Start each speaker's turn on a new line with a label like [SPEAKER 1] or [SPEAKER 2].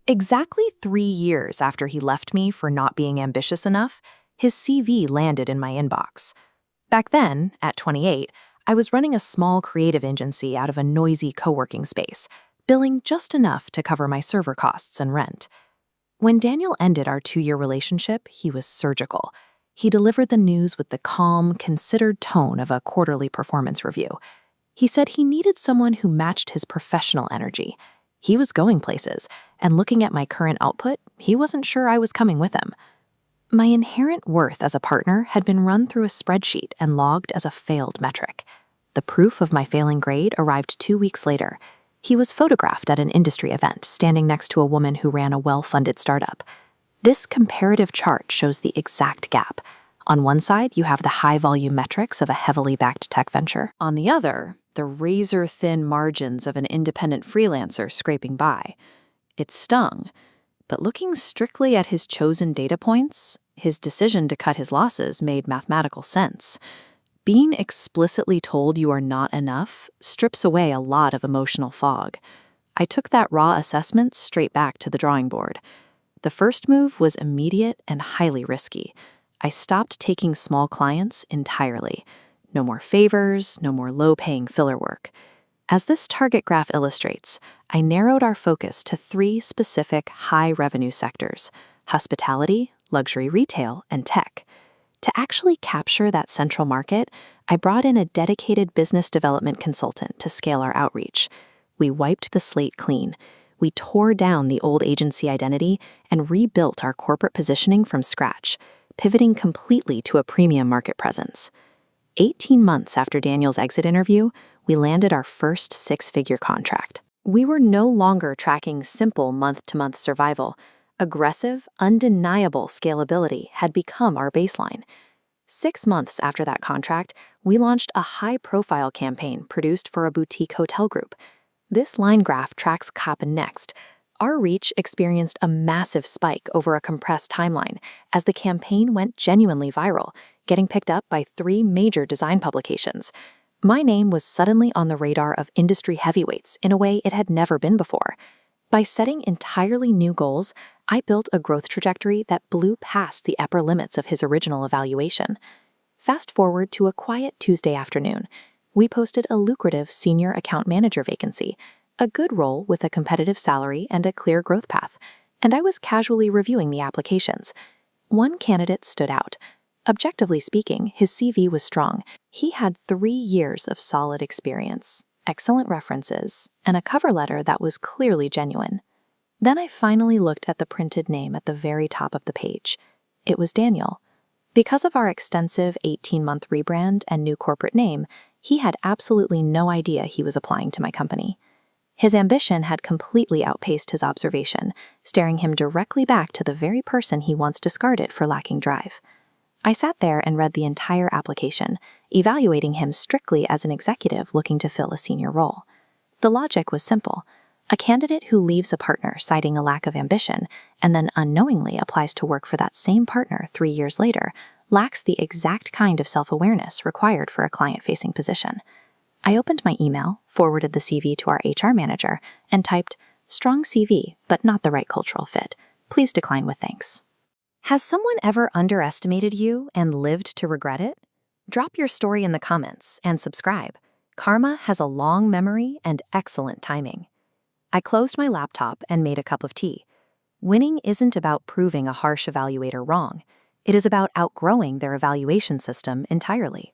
[SPEAKER 1] Exactly 3 years after he left me for not being ambitious enough, his CV landed in my inbox. Back then, at 28, I was running a small creative agency out of a noisy co-working space, billing just enough to cover my server costs and rent. When Daniel ended our 2-year relationship, he was surgical. He delivered the news with the calm, considered tone of a quarterly performance review. He said he needed someone who matched his professional energy. He was going places, and looking at my current output, he wasn't sure I was coming with him. My inherent worth as a partner had been run through a spreadsheet and logged as a failed metric. The proof of my failing grade arrived 2 weeks later. He was photographed at an industry event, standing next to a woman who ran a well-funded startup. This comparative chart shows the exact gap. On one side, you have the high-volume metrics of a heavily backed tech venture. On the other, the razor-thin margins of an independent freelancer scraping by. It stung, but looking strictly at his chosen data points, his decision to cut his losses made mathematical sense. Being explicitly told you are not enough strips away a lot of emotional fog. I took that raw assessment straight back to the drawing board. The first move was immediate and highly risky. I stopped taking small clients entirely. No more favors, no more low-paying filler work. As this target graph illustrates, I narrowed our focus to 3 specific high-revenue sectors: hospitality, luxury retail, and tech. To actually capture that central market, I brought in a dedicated business development consultant to scale our outreach. We wiped the slate clean. We tore down the old agency identity and rebuilt our corporate positioning from scratch, pivoting completely to a premium market presence. 18 months after Daniel's exit interview, we landed our first 6-figure contract. We were no longer tracking simple month-to-month survival. Aggressive, undeniable scalability had become our baseline. 6 months after that contract, we launched a high-profile campaign produced for a boutique hotel group. This line graph tracks Coppin Next. Our reach experienced a massive spike over a compressed timeline as the campaign went genuinely viral, getting picked up by 3 major design publications. My name was suddenly on the radar of industry heavyweights in a way it had never been before. By setting entirely new goals, I built a growth trajectory that blew past the upper limits of his original evaluation. Fast forward to a quiet Tuesday afternoon. We posted a lucrative senior account manager vacancy, a good role with a competitive salary and a clear growth path, and I was casually reviewing the applications. One candidate stood out. Objectively speaking, his CV was strong. He had 3 years of solid experience, excellent references, and a cover letter that was clearly genuine. Then I finally looked at the printed name at the very top of the page. It was Daniel. Because of our extensive 18-month rebrand and new corporate name, he had absolutely no idea he was applying to my company. His ambition had completely outpaced his observation, staring him directly back to the very person he once discarded for lacking drive. I sat there and read the entire application, evaluating him strictly as an executive looking to fill a senior role. The logic was simple. A candidate who leaves a partner citing a lack of ambition and then unknowingly applies to work for that same partner 3 years later lacks the exact kind of self-awareness required for a client-facing position. I opened my email, forwarded the CV to our HR manager, and typed, "Strong CV, but not the right cultural fit. Please decline with thanks." Has someone ever underestimated you and lived to regret it? Drop your story in the comments and subscribe. Karma has a long memory and excellent timing. I closed my laptop and made a cup of tea. Winning isn't about proving a harsh evaluator wrong. It is about outgrowing their evaluation system entirely.